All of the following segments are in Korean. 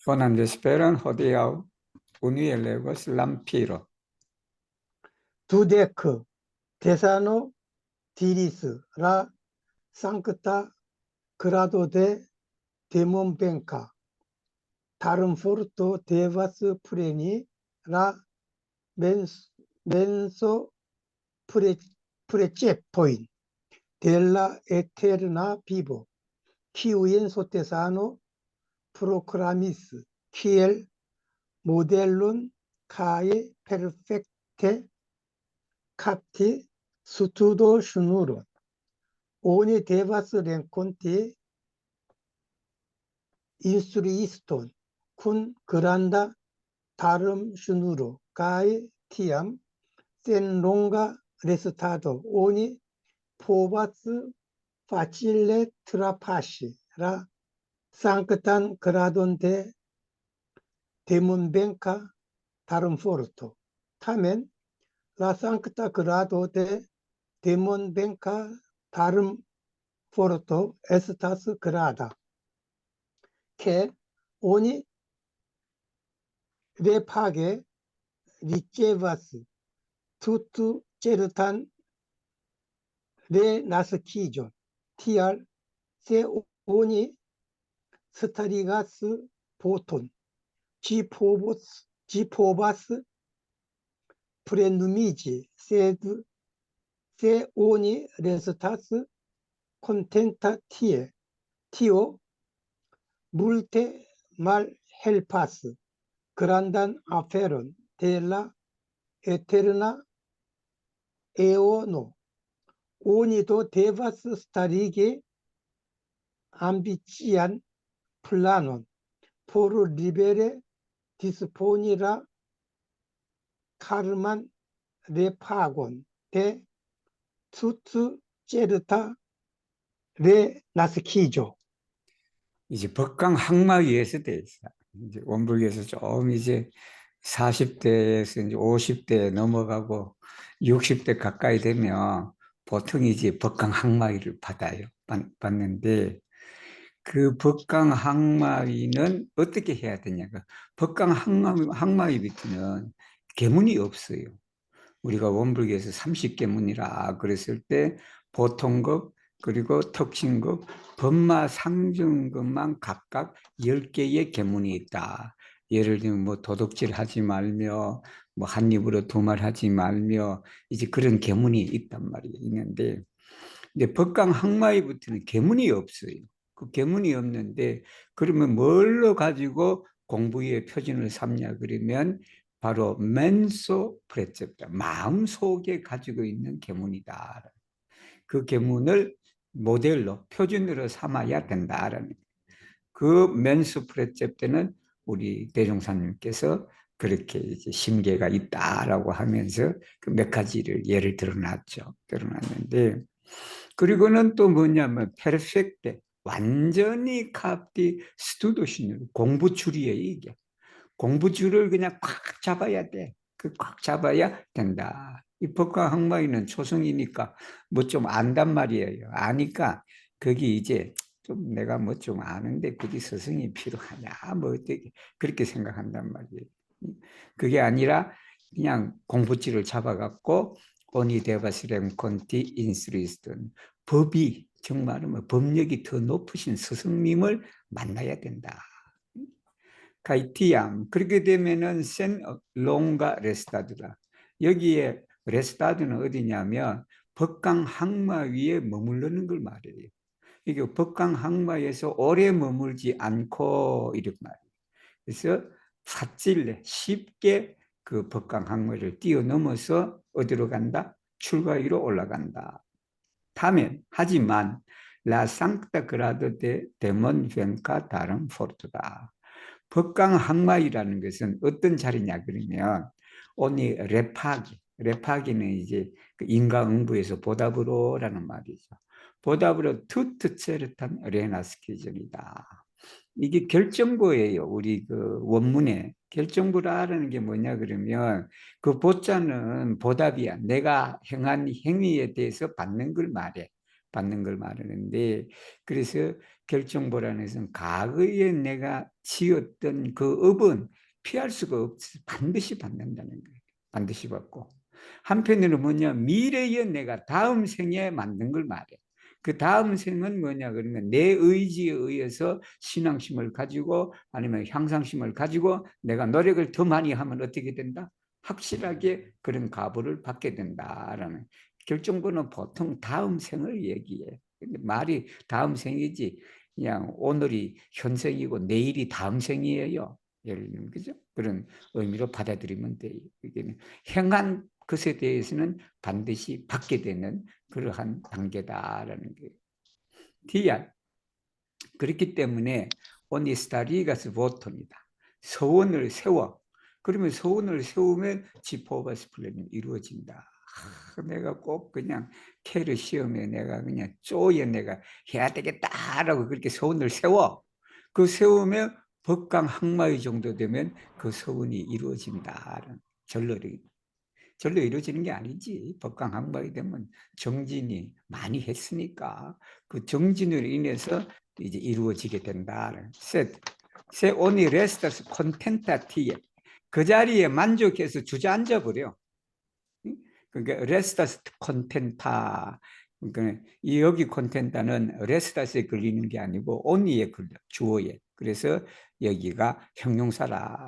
Von esperan hodiaŭ unie legos Lampiro. Dudek Tesano diris la sancta grado de Demonbenca. Darum forto devas preni la menso preceptoin de la eterna vivo, kiujn Sotesano proklamis kiel modelon kaj perfekte kapti studoŝnuron. Oni devas renkonti instruiston kun granda darmŝnuro kaj tiam senlonga restado oni povas facile trapasi la sanctan gradon de Demonbenca Darumforto. Tamen la sancta grado de Demonbenca Darumforto estas grada, ke oni repage ricevas tutĉertan renaskiĝon. Tial, se oni starigas boton, ĝi povas plenumiĝi, sed se oni restas kontenta tie, tio multe malhelpas grandan aferon de la eterna eono. Oni do devas starigi ambician planon por libere disponi la karman repagon de tutĉerta re나스키죠. 이제 법강 항마위에서 돼 있어. 이제 원불교에서 좀 이제 40대에서 이제 50대 넘어가고 60대 가까이 되면 보통 이제 법강 항마위를 받는데 그 법강 항마위는 어떻게 해야 되냐가 법강 항마위부터는 계문이 없어요. 우리가 원불교에서 30계문이라 그랬을 때 보통급 그리고 특징급, 법마 상중급만 각각 10개의 계문이 있다. 예를 들면 뭐 도둑질 하지 말며 뭐 한 입으로 두 말 하지 말며 이제 그런 계문이 있단 말이에요. 있는데 근데 법강 항마위부터는 계문이 없어요. 그 계문이 없는데 그러면 뭘로 가지고 공부의 표준을 삼냐 그러면 바로 멘소 프레셉다. 마음속에 가지고 있는 계문이다. 그 계문을 모델로 표준으로 삼아야 된다라는 그 멘소 프레셉트는 우리 대종사님께서 그렇게 이제 심계가 있다라고 하면서 그 몇 가지를 예를 들어놨는데 그리고는 또 뭐냐면 페르펙트 완전히 카피 스튜도시는 공부줄이에요. 이게 공부줄을 그냥 꽉 잡아야 돼. 그 꽉 잡아야 된다. 이 법과 항마위는 초성이니까 뭐 좀 안단 말이에요. 아니까 거기 이제 좀 내가 뭐 좀 아는데 굳이 스승이 필요하냐 뭐 어떻게 그렇게 생각한단 말이에요. 그게 아니라 그냥 공부줄을 잡아갖고 오니 데바스렘 콘티 인스리스든 법이 정말 뭐 법력이 더 높으신 스승님을 만나야 된다. 가이티암 그렇게 되면은 센 롱가 레스타드라 여기에 레스타드는 어디냐면 법강 항마 위에 머무르는 걸 말해요. 이게 법강 항마에서 오래 머물지 않고 이렇게 말해요. 그래서 삿질레 쉽게 그 법강 항마를 뛰어넘어서 어디로 간다? 출가위로 올라간다. 하지만 La Sancta Grado de Demonbenca Darumforto다. 법강 항마위라는 것은 어떤 자리냐 그러면 오니 레파기는 이제 그 인과응부에서 보답으로라는 말이죠. 보답으로 투트체르탄 레나스키전이다. 이게 결정보예요. 우리 그 원문에 결정보라는 게 뭐냐 그러면 그 보자는 보답이야. 내가 행한 행위에 대해서 받는 걸 말해. 받는 걸 말하는데 그래서 결정보라는 것은 과거에 내가 지었던 그 업은 피할 수가 없어. 반드시 받는다는 거예요. 반드시 받고. 한편으로 뭐냐, 미래에 내가 다음 생에 만든 걸 말해. 그 다음 생은 뭐냐 그러면 내 의지에 의해서 신앙심을 가지고 아니면 향상심을 가지고 내가 노력을 더 많이 하면 어떻게 된다? 확실하게 그런 가보를 받게 된다라는. 결정보는 보통 다음 생을 얘기해. 근데 말이 다음 생이지 그냥 오늘이 현생이고 내일이 다음 생이에요. 예를 들면 그죠? 그런 의미로 받아들이면 돼요. 이게 행한 것에 대해서는 반드시 받게 되는 그러한 단계다라는 거예요. 디아 그렇기 때문에 오니스타리가스 보통이다. 소원을 세워. 그러면 소원을 세우면 지포바스 플랜이 이루어진다. 내가 꼭 그냥 캐르 시험에 내가 그냥 쪼에 내가 해야 되겠다라고 그렇게 소원을 세워. 그 세우면 법강 항마의 정도 되면 그 소원이 이루어진다. 절로 이루어지는 게 아니지. 법강 항마이 되면 정진이 많이 했으니까 그 정진으로 인해서 이제 이루어지게 된다. 세 오니 레스터스 콘텐타티에 그 자리에 만족해서 주저앉아 버려. 그러니까 레스타스 콘텐타. 그러니까 이 여기 콘텐타는 레스타스에 걸리는 게 아니고 오니에 걸려 주어에. 그래서 여기가 형용사라.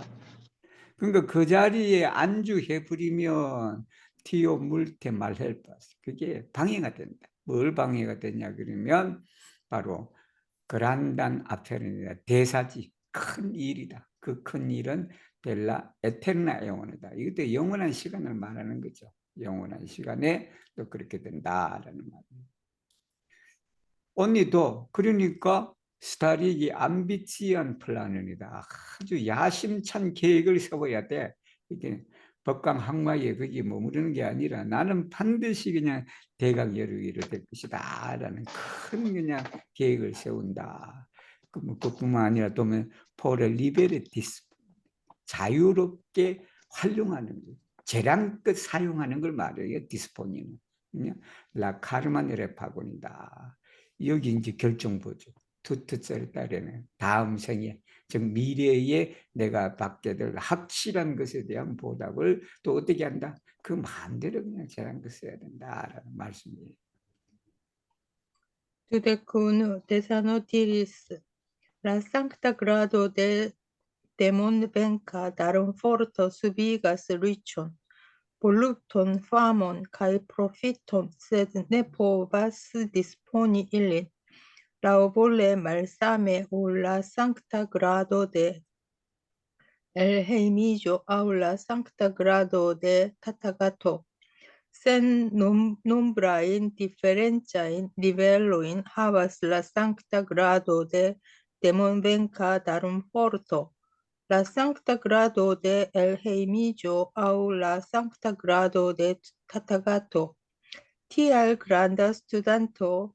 그러니까 그 자리에 안주해 버리면 티오 물테 말헬파스 그게 방해가 된다. 뭘 방해가 되냐 그러면 바로 그란단 아페르니다. 대사지. 큰 일이다. 그 큰 일은 벨라 에테르나 영원이다. 이것도 영원한 시간을 말하는 거죠. 영원한 시간에 또 그렇게 된다라는 말이에요. 언니도 그러니까 스타릭이 암비치한 플랜입니다. 아주 야심찬 계획을 세워야 돼. 이게 법강 항마에 거기 머무르는 게 아니라 나는 반드시 그냥 대각 여루기로 될 것이다라는 큰 그냥 계획을 세운다. 그뿐만 아니라 또 포레 리베르티스 자유롭게 활용하는 거, 재량껏 사용하는 걸 말해요. 디스포니는 라 카르마네레 파곤이다. 여기 이제 결정보죠. 투투셀 딸에는 다음 생에 즉 미래에 내가 받게 될 확실한 것에 대한 보답을 또 어떻게 한다? 그 마음대로 그냥 재량껏 써야 된다라는 말씀이에요. Tudecun desanotiris, la sancta grado de demon venca darum forto subigas ricion, volupton famon cae profiton, sed ne povas disponi illin, lauvole malsame o la sancta grado de elheimigio au la sancta grado de tatagato, sen nombrain differentiain nivelloin havas la sancta grado de demon venca darum forto, la sancta grado de elheimigio au la sancta grado de tatagato. Tial granda studanto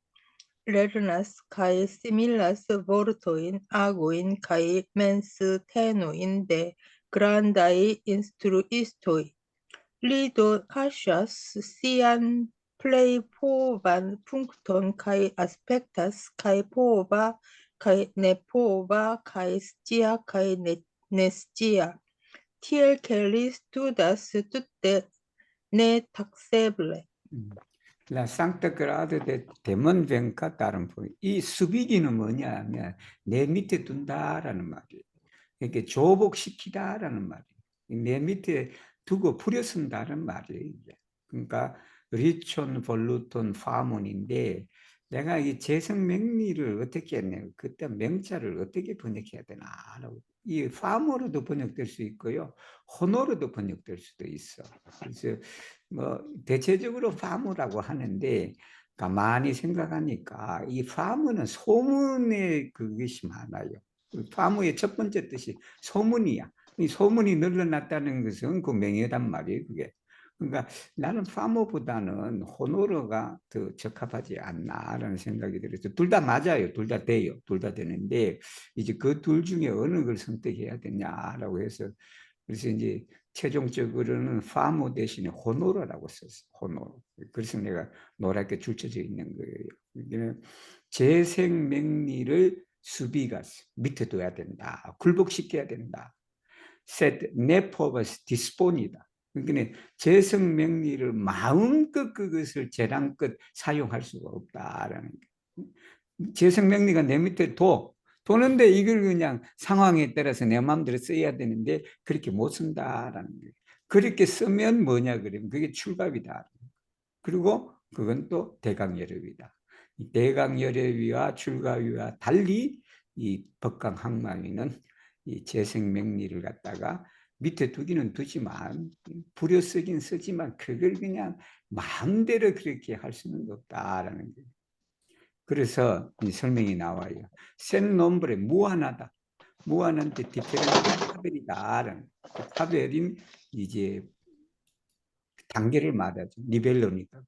lernas cae similas vortoin agoin cae mens tenoin de grandai instruistoi. Li do caŝas sian plej povan punkton kaj aspektas kaj pova kaj nepova kaj scia kaj nescia, tiel ke li studas tute netakseble. La Santa Grado de Demon Venca 다른 point. 이 수비기는 뭐냐 하면 내 밑에 둔다라는 말이에요. 이렇게 조복시키다라는 말이에요. 내 밑에 두고 부려쓴다는 말이에요. 그러니까 리촌, 볼루톤, 파몬인데 내가 이 재성명리를 어떻게 했냐고 그때 명자를 어떻게 번역해야 되나라고 이 파모로도 번역될 수 있고요, 호노로도 번역될 수도 있어. 그래서 뭐 대체적으로 파모라고 하는데 가만히 생각하니까 이 파모는 소문의 그것이 많아요. 파모의 첫 번째 뜻이 소문이야. 이 소문이 늘어났다는 것은 그 명예단 말이에요, 그게. 그러니까 나는 파모보다는 호노르가 더 적합하지 않나라는 생각이 들어서 둘 다 맞아요. 둘 다 돼요. 둘 다 되는데 이제 그 둘 중에 어느 걸 선택해야 되냐라고 해서 그래서 이제 최종적으로는 파모 대신에 호노르라고 썼어요. 호노르. 그래서 내가 노랗게 줄쳐져 있는 거예요. 재생명리를 수비가 밑에 둬야 된다. 굴복시켜야 된다. set 내 purpose 디스폰이다. 그러니까 재성 명리를 마음껏 그것을 재량껏 사용할 수가 없다라는 게. 재성 명리가 내 밑에 도는데 이걸 그냥 상황에 따라서 내 마음대로 써야 되는데 그렇게 못 쓴다라는 거예요. 그렇게 쓰면 뭐냐 그러면 그게 출갑이다. 그리고 그건 또 대강여렵이다. 대강여렵이와 출가위와 달리 이 법강항마위는 이 재생명리를 갖다가 밑에 두기는 두지만 부려 쓰긴 쓰지만 그걸 그냥 마음대로 그렇게 할 수는 없다라는 거예요. 그래서 이 설명이 나와요. 센 nombre 무한하다. 무한한테 디페런트 차별이다라는 차별인 이제 단계를 말하죠. 리벨로니까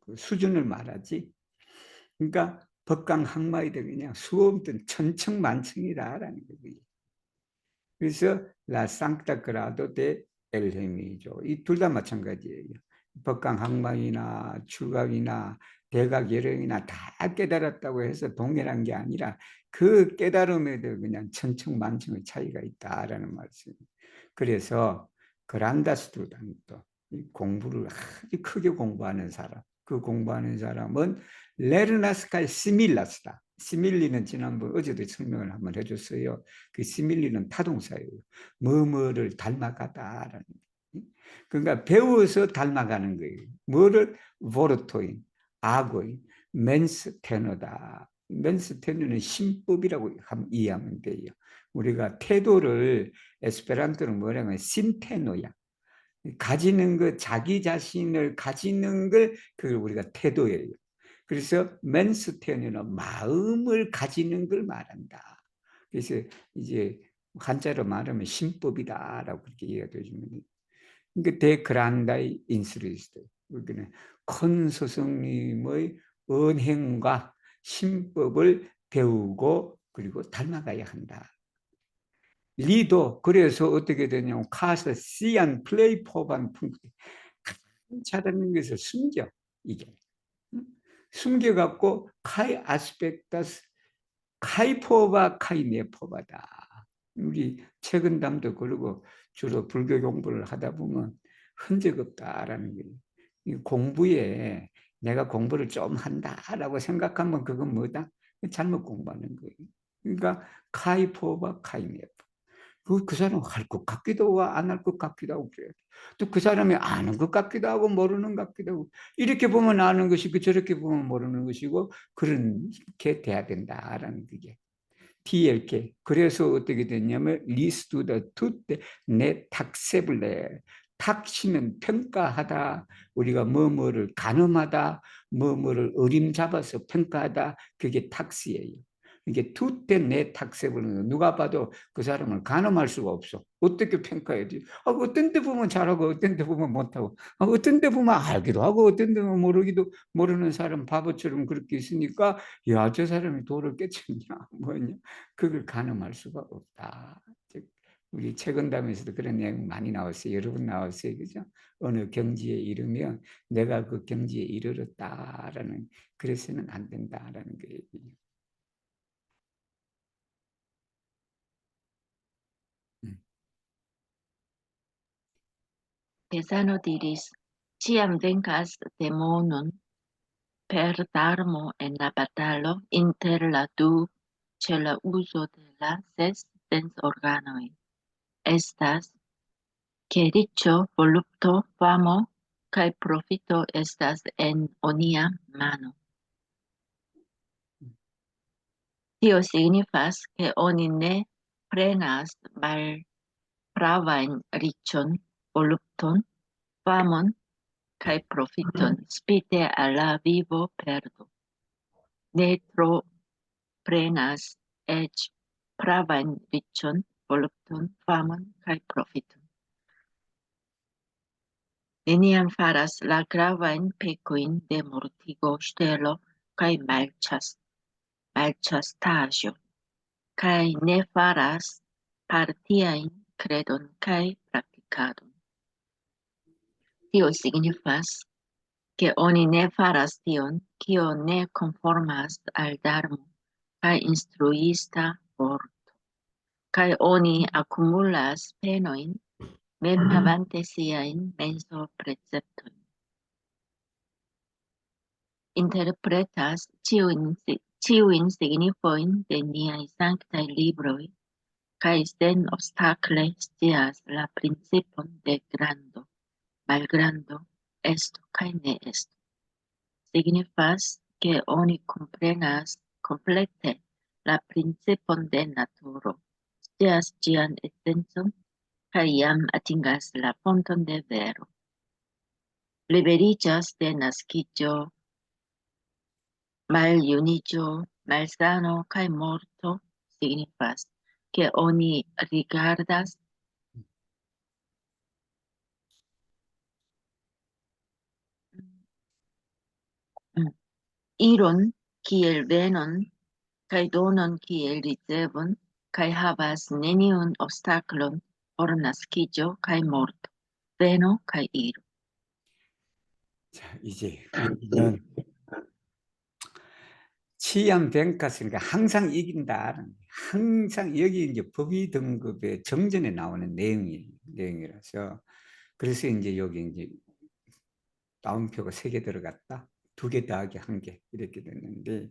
그 수준을 말하지. 그러니까 법강항마이들 그냥 수없던 천청만청이다라는 거예요. 그래서 라 상타 그라도 데 엘헤미죠. 이 둘 다 마찬가지예요. 법강항마이나 출각이나 대각여령이나 다 깨달았다고 해서 동일한 게 아니라 그 깨달음에도 그냥 천청만청의 차이가 있다라는 말씀입니다. 그래서 그란다 스튜던트 공부를 아주 크게 공부하는 사람, 그 공부하는 사람은 레르나스칼 시밀라스다. 시밀리는 지난번 어제도 설명을 한번 해줬어요. 그 시밀리는 타동사예요. 뭐뭐를 닮아가다라는. 그러니까 배워서 닮아가는 거예요. 뭐를 보르토인, 아고인, 맨스테너다. 맨스테너는 신법이라고 이해하면 돼요. 우리가 태도를 에스페란토는 뭐라면 신테노야. 가지는 것, 자기 자신을 가지는 걸 그걸 우리가 태도예요. 그래서 맨스테너는 마음을 가지는 걸 말한다. 그래서 이제 한자로 말하면 신법이다라고 그렇게 이해가 되시면 돼요. 그러니까 데그란다이 인스리스트. 그러니까 큰 스승님의 언행과 신법을 배우고 그리고 닮아가야 한다. 리도 그래서 어떻게 되냐면 카서 시안 플레이 포반 풍기 잘하는 것을 숨겨 이게 숨겨갖고 카이 아스펙타스 카이포바 카이네포바다. 우리 최근담도 그러고 주로 불교 공부를 하다 보면 흔적 없다라는 거예요. 이 공부에 내가 공부를 좀 한다라고 생각하면 그건 뭐다? 잘못 공부하는 거예요. 그러니까 카이포바 카이네포. 그 사람 할 것 같기도 하고 안 할 것 같기도 하고 그래요. 또 그 사람이 아는 것 같기도 하고 모르는 것 같기도 하고 이렇게 보면 아는 것이고 저렇게 보면 모르는 것이고 그렇게 돼야 된다라는 게 TLK. 그래서 어떻게 됐냐면 리스투다 투때 내 탁세블레 탁시는 평가하다 우리가 뭐뭐를 가늠하다 뭐뭐를 어림잡아서 평가하다 그게 탁시예요. 이게 투때 내 탁세블레 누가 봐도 그 사람을 가늠할 수가 없어. 어떻게 평가해야지? 어떤 때 보면 잘하고 어떤 때 보면 못하고 어떤 때 보면 알기도 하고 어떤 때 보면 모르기도 모르는 사람 바보처럼 그렇게 있으니까 야 저 사람이 도를 깨쳤냐 뭐냐 그걸 가늠할 수가 없다. 즉 우리 최근담에서도 그런 내용 많이 나왔어요. 여러 번 나왔어요. 그죠? 어느 경지에 이르면 내가 그 경지에 이르렀다라는 그래서는 안 된다라는 거예요. Pesano diris, ciam vencas demonum per darmo en la batalo inter la du ce la uso de la ses sens organoi. Estas, que dicho volupto famo cae profito estas en onia mano. Tio signifas que oni ne prenas mal pravain ricion, volupton, famon, cae profiton spite alla vivo perdo. Ne tro prenas ec pravain ricion, volupton, famon, cae profiton. Neniam faras la gravain pecoin de mortigo stelo cae malchastagio, cae ne faras partiain credon cae practicadon. Tio signifas que oni ne faras tion, kio ne conformas al Dharmo, kai instruista vorto, kai oni accumulas penoin, mem havante siain menso preceptoin. Interpretas ciuin signifoin de niai sanctae libroi, kai sen obstacle scias la principon de grando, malgrando, esto kai ne esto. Signifas que oni comprenas complete la principon de naturo, scias gian essencon, kai iam atingas la fonton de vero. Liberigas de nascidio, maljunigio, malsano kai morto, signifas que oni rigardas iron kiel venon, kai donon kiel ricevon, kai havas neniun obstaklon por nascidio kai morto, veno kai iro. 자, 이제 우리는 치안 뱅카스니까 항상 이긴다. 항상 여기 이제 법의 등급의 정전에 나오는 내용이라서 그래서 이제 여기 이제 다운표가 3개 들어갔다. 2개 더하기 1개 이렇게 됐는데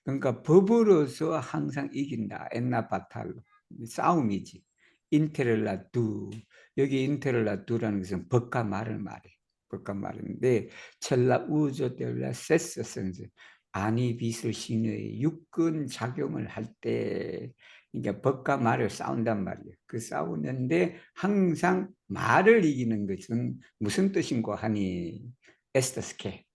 그러니까 법으로서 항상 이긴다. 엔나 바탈로 싸움이지. 인테렐라 두 여기 인테렐라 두라는 것은 법과 말을 말해. 법과 말인데 첼라 우조 델라 세스 센스 아니 빛을 신의 육근 작용을 할 때 그러니까 법과 말을 싸운단 말이에요. 그 싸우는데 항상 말을 이기는 것은 무슨 뜻인고 하니 에스터스케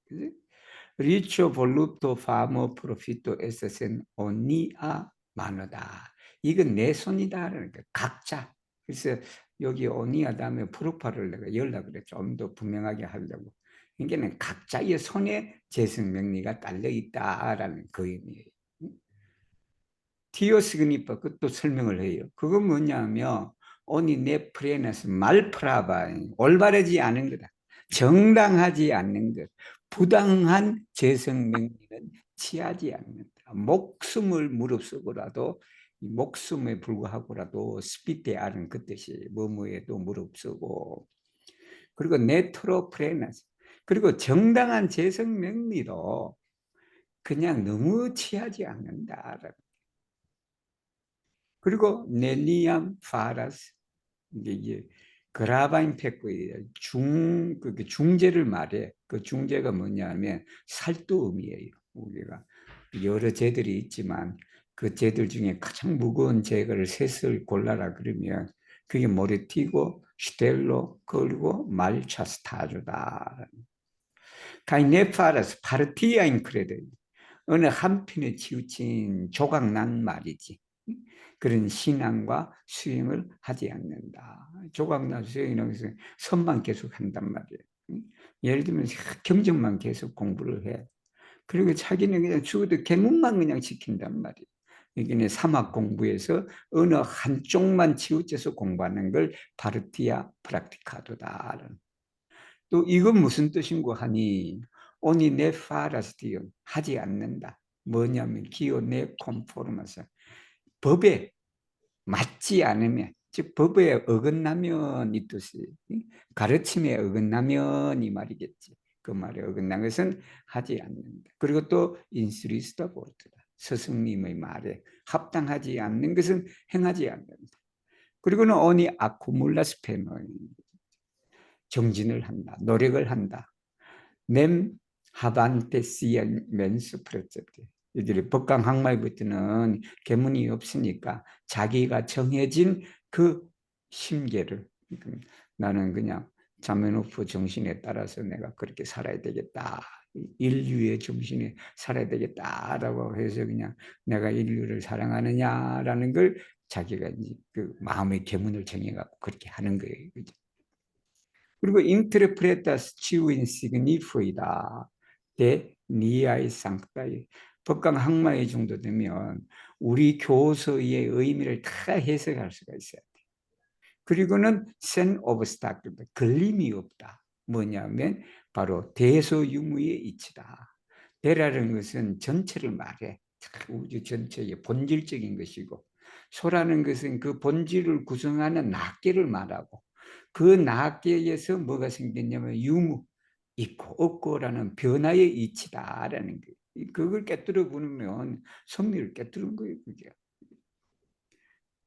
리초 볼루토 파모 프로피토 에스센 오니아 마노다. 이건 내 손이다. 그러니까 각자. 그래서 여기 오니아 다음에 프로파를 내가 열라 그래. 좀 더 분명하게 하려고. 그러니까 각자의 손에 재성 명리가 딸려 있다라는 그 의미예요. 티오스그니파 그것도 설명을 해요. 그건 뭐냐면 오니 네 프레나스 말프라바 올바르지 않은 거다. 정당하지 않는 것. 부당한 재성 명리는 취하지 않는다. 목숨을 무릅쓰고라도 목숨에 불구하고라도 스피테 아는 그 뜻이 뭐뭐에도 무릅쓰고 그리고 네트로프레나스 그리고 정당한 재성 명리로 그냥 너무 취하지 않는다. 그리고 넬리암 파라스 이게 그라바인 페코이에요. 그게 중재를 말해. 그 중재가 뭐냐면 살도음이에요. 우리가 여러 재들이 있지만 그 재들 중에 가장 무거운 재를 셋을 골라라 그러면 그게 모레티고 슈텔로 그리고 말차스타주다. 카이네파라스 파르티아인 크레드 어느 한편에 치우친 조각난 말이지. 그런 신앙과 수행을 하지 않는다. 조각난 수행이라는 것은 선만 계속 한단 말이에요. 예를 들면 경전만 계속 공부를 해. 그리고 자기는 그냥 죽어도 계문만 그냥 지킨단 말이에요. 여기는 사막 공부에서 어느 한쪽만 치우쳐서 공부하는 걸 파르티아 프락티카도다. 또 이건 무슨 뜻인고 하니 오니 네 파라스티요 하지 않는다. 뭐냐면 기오 네 콤포르마사 법에 맞지 않으면 즉 법에 어긋나면 이 뜻이 가르침에 어긋나면 이 말이겠지. 그 말에 어긋난 것은 하지 않는다. 그리고 또 인스리스타 보르트다. 스승님의 말에 합당하지 않는 것은 행하지 않는다. 그리고는 오니 아쿠물라스 페노 정진을 한다. 노력을 한다. 넴 하반테시안 멘스 프레cep트 이들이 법강 학마에부터는 계문이 없으니까 자기가 정해진 그 심계를 나는 그냥 자메노프 정신에 따라서 내가 그렇게 살아야 되겠다. 인류의 정신에 살아야 되겠다라고 해서 그냥 내가 인류를 사랑하느냐라는 걸 자기가 이제 그 마음의 계문을 정해갖고 그렇게 하는 거예요. 그죠? 그리고 interpretas ciuin signifuida de niae sanctae 법강 학마의 정도 되면 우리 교서의 의미를 다 해석할 수가 있어야 돼. 그리고는 sen obstacle 걸림이 없다. 뭐냐면 바로 대소유무의 이치다. 대라는 것은 전체를 말해. 우주 전체의 본질적인 것이고, 소라는 것은 그 본질을 구성하는 낱개를 말하고, 그 낱개에서 뭐가 생겼냐면 유무, 있고 없고라는 변화의 이치다라는 거예요. 그걸 깨뜨려 보면 성리를 깨뜨린 거예요. 그게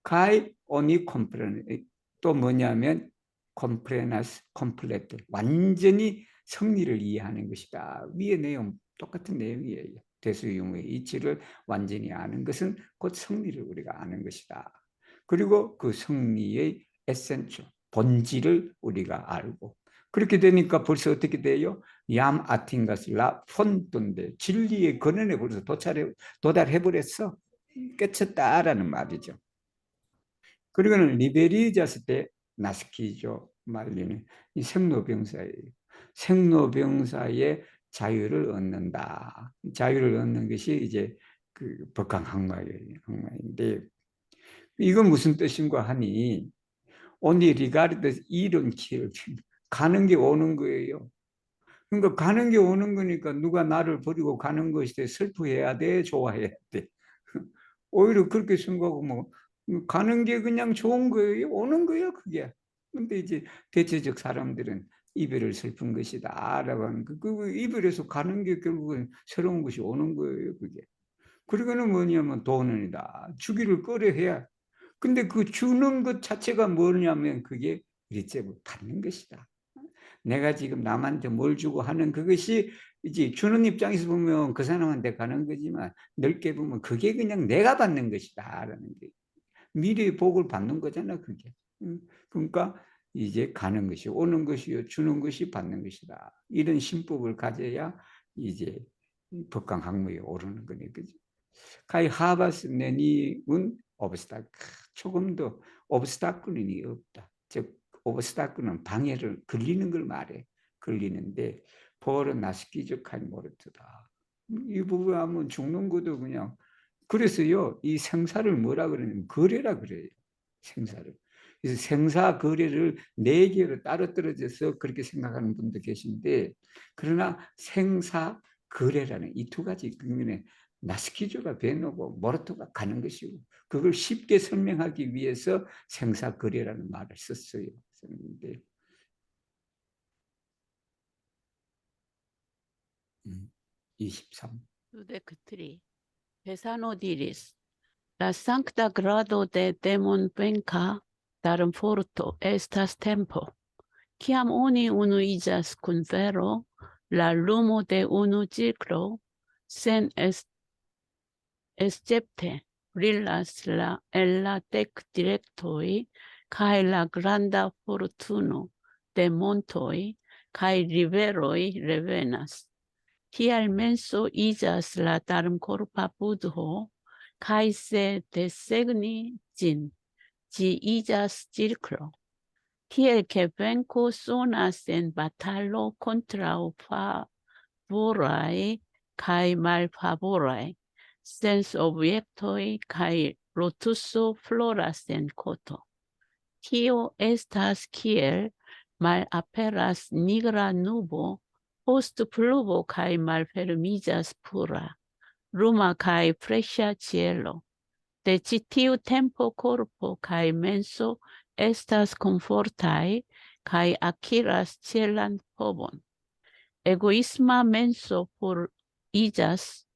가이 오니 컴프레, 또 뭐냐면 컴프레나스 컴플레트, 완전히 성리를 이해하는 것이다. 위의 내용 똑같은 내용이에요. 대수유무의 이치를 완전히 아는 것은 곧 성리를 우리가 아는 것이다. 그리고 그 성리의 에센셜, 본질을 우리가 알고, 그렇게 되니까 벌써 어떻게 돼요? 얌 아틴가스 라 폰돈데, 진리의 근원에 벌써 도달해버렸어. 깨쳤다라는 말이죠. 그리고는 리베리자스 때 나스키죠. 말리는 이 생로병사예요. 생로병사의 자유를 얻는다. 자유를 얻는 것이 이제 그 법강항마예요. 항마인데, 이건 무슨 뜻인가 하니, only regardless 이런 길, 가는 게 오는 거예요. 그러니까 가는 게 오는 거니까 누가 나를 버리고 가는 것이 슬퍼해야 돼, 좋아해야 돼. 오히려 그렇게 생각하고 뭐 가는 게 그냥 좋은 거예요, 오는 거예요, 그게. 근데 이제 대체적 사람들은 이별을 슬픈 것이다라고 하는 그 이별에서 가는 게 결국은 새로운 것이 오는 거예요, 그게. 그리고는 뭐냐면 돈이다. 주기를 꺼려해야. 근데 그 주는 것 자체가 뭐냐면 그게 일제 받는 것이다. 내가 지금 남한테 뭘 주고 하는 그것이 이제 주는 입장에서 보면 그 사람한테 가는 거지만, 넓게 보면 그게 그냥 내가 받는 것이다라는 게 미래의 복을 받는 거잖아, 그게. 그러니까 이제 가는 것이 오는 것이요, 주는 것이 받는 것이다. 이런 신법을 가져야 이제 법강학문에 오르는 거네, 그죠? 가이 하바스 내니운 오브스타클, 조금도 오브스타클이 없다. 즉 오브스타클은 방해를, 걸리는 걸 말해. 걸리는데 벌은 나스키적한 모르트다. 이 부분 하면 죽는 것도 그냥. 그래서요, 이 생사를 뭐라 그러냐면 거래라 그래요. 생사를. 그래서 생사 거래를 네 개로 따로 떨어져서 그렇게 생각하는 분도 계신데, 그러나 생사 거래라는 이 두 가지 국면에 나스키주가 배놓고 모르토가 가는 것이고, 그걸 쉽게 설명하기 위해서 생사 거래라는 말을 썼어요. 썼는데 23. Dectri. Pesano diris. La sancta grado de demon venca darum forto estas tempo. Ciam oni unuigas cum vero, la lumo de unu circlo, sen escepte brillas en la dec directoi, cae la granda fortuno de montoi, cae riveroi revenas. Tial menso igas la darum corpa budho, cae se desegni gin, gi igas circlo. Tiel che venco sonas en batallo contrau favorae cae malfavorae, sens obiectoi cae rotusso floras en coto. Tio estas kiel malaperas nigra nubo post pluvo cae malfermigas pura, ruma cae fresca cielo. De citiu tempo corpo cae menso estas confortae cae aciras cielan povon. Egoisma menso por igas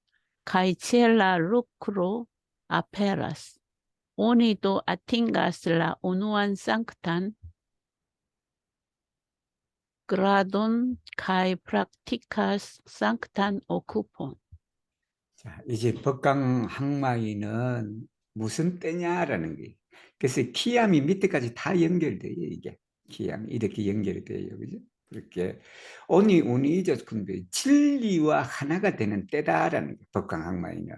cae ciela lucro aperas. Oni do atingas la unuan sanctan gradon cae practicas sanctan occupon. 자, 이제 법강 항마위는 무슨 때냐라는 거예요. 그래서 키암이 밑에까지 다 연결돼요. 이게 키암이 이렇게 연결돼요, 그죠? 그렇게 오니 우니이저 근데 진리와 하나가 되는 때다라는 거예요, 법강 항마위는.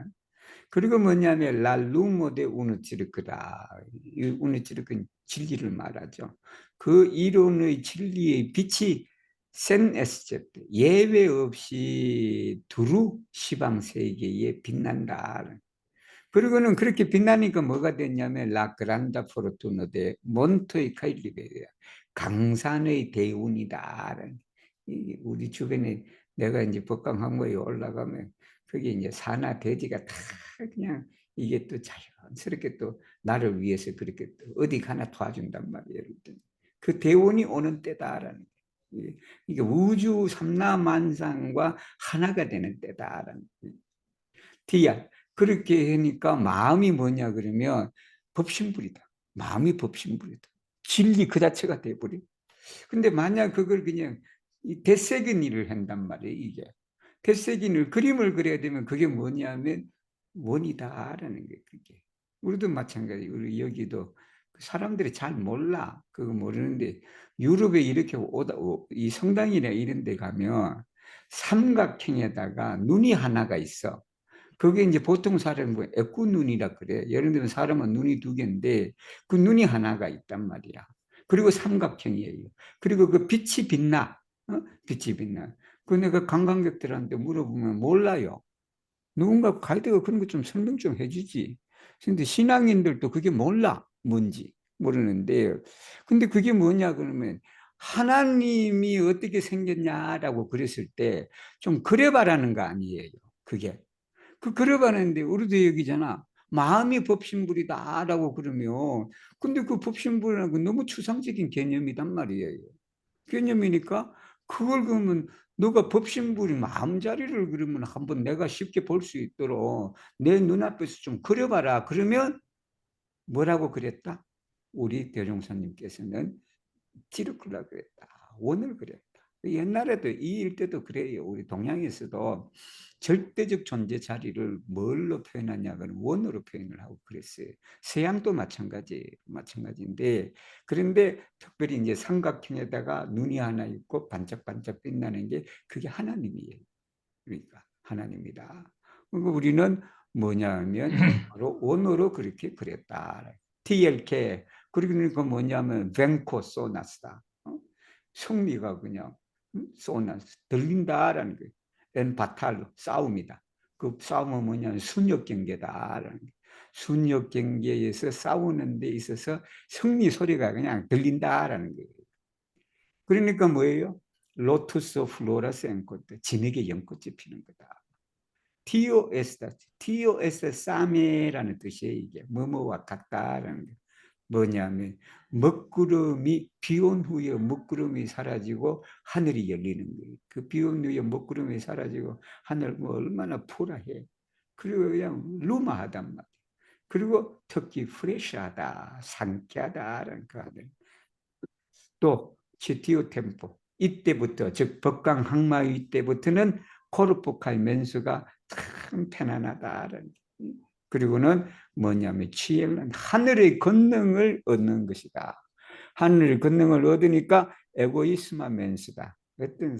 그리고 뭐냐면 랄루모데 우누치르크다. 이 우누치르크는 진리를 말하죠. 그 이론의 진리의 빛이 센 에스제트, 예외 없이 두루 시방 세계에 빛난다. 그리고는 그렇게 빛나니까 뭐가 됐냐면 라그란다 포르투노데 몬토이 카일리베야, 강산의 대운이다. 우리 주변에 내가 이제 법강 항모에 올라가면 그게 이제 사나 돼지가 다 그냥 이게 또 자연스럽게 또 나를 위해서 그렇게 또 어디 가나 도와준단 말이에요. 그 대원이 오는 때다라는 게. 이게 우주 삼라만상과 하나가 되는 때다라는 게. 디야. 그렇게 하니까 마음이 뭐냐 그러면 법신불이다. 마음이 법신불이다. 진리 그 자체가 돼버려. 근데 만약 그걸 그냥 대세긴 일을 한단 말이에요. 이게 대세긴 일, 그림을 그려야 되면 그게 뭐냐면 원이다라는 게 그게. 우리도 마찬가지. 우리 여기도 사람들이 잘 몰라. 그거 모르는데 유럽에 이렇게 이 성당이나 이런 데 가면 삼각형에다가 눈이 하나가 있어. 그게 이제 보통 사람은 뭐 애꾸눈이라 그래. 예를 들면 사람은 눈이 두 개인데 그 눈이 하나가 있단 말이야. 그리고 삼각형이에요. 그리고 그 빛이 빛나. 빛이 빛나. 그 내가 관광객들한테 물어보면 몰라요. 누군가 가이드가 그런 거 좀 설명 좀 해주지. 근데 신앙인들도 그게 몰라. 뭔지 모르는데. 근데 그게 뭐냐 그러면 하나님이 어떻게 생겼냐라고 그랬을 때 좀 그려봐라는 거 아니에요. 그게. 그려봤는데 우리도 여기잖아. 마음이 법신불이다라고 그러면 근데 그 법신불이라는 건 너무 추상적인 개념이단 말이에요. 개념이니까 그걸 그러면 너가 법신불이 마음자리를 그러면 한번 내가 쉽게 볼 수 있도록 내 눈앞에서 좀 그려봐라. 그러면 뭐라고 그랬다? 우리 대종사님께서는 지르클라 그랬다. 원을 그랬다. 옛날에도 이 일때도 그래요. 우리 동양에서도 절대적 존재 자리를 뭘로 표현하냐 그러면 원으로 표현을 하고 그랬어요. 서양도 마찬가지인데 그런데 특별히 이제 삼각형에다가 눈이 하나 있고 반짝반짝 빛나는 게 그게 하나님이에요. 그러니까 하나님이다. 그리고 우리는 뭐냐면 바로 원으로 그렇게 그랬다. TLK 그러니까 뭐냐면 벤코 소나스다. 승리가 그냥 소나스 들린다라는 거예요. 엔바탈로 싸움이다. 그 싸움은 뭐냐면 순역 경계다라는 거예요. 순역 경계에서 싸우는 데 있어서 승리 소리가 그냥 들린다라는 거예요. 그러니까 뭐예요? 로투스 플로라스 앵코트 진에게 연꽃이 피는 거다. TOS다. TOS 사메라는 뜻이에요. 이게 뭐뭐와 같다라는 게 뭐냐면 먹구름이 비온 후에 먹구름이 사라지고 하늘이 열리는 거예요. 그 비온 후에 먹구름이 사라지고 하늘 뭐 얼마나 푸라해. 그리고 그냥 루마하단 말이에요. 그리고 특히 프레시하다, 상쾌하다라는 그 하늘. 또 GTO 템포 이때부터 즉 법강 항마위 때부터는 코르포칼 맨수가 참 편안하다라는 그리고는 뭐냐면 취엘은 하늘의 권능을 얻는 것이다. 하늘의 권능을 얻으니까 에고이스마 맨수다. 어떤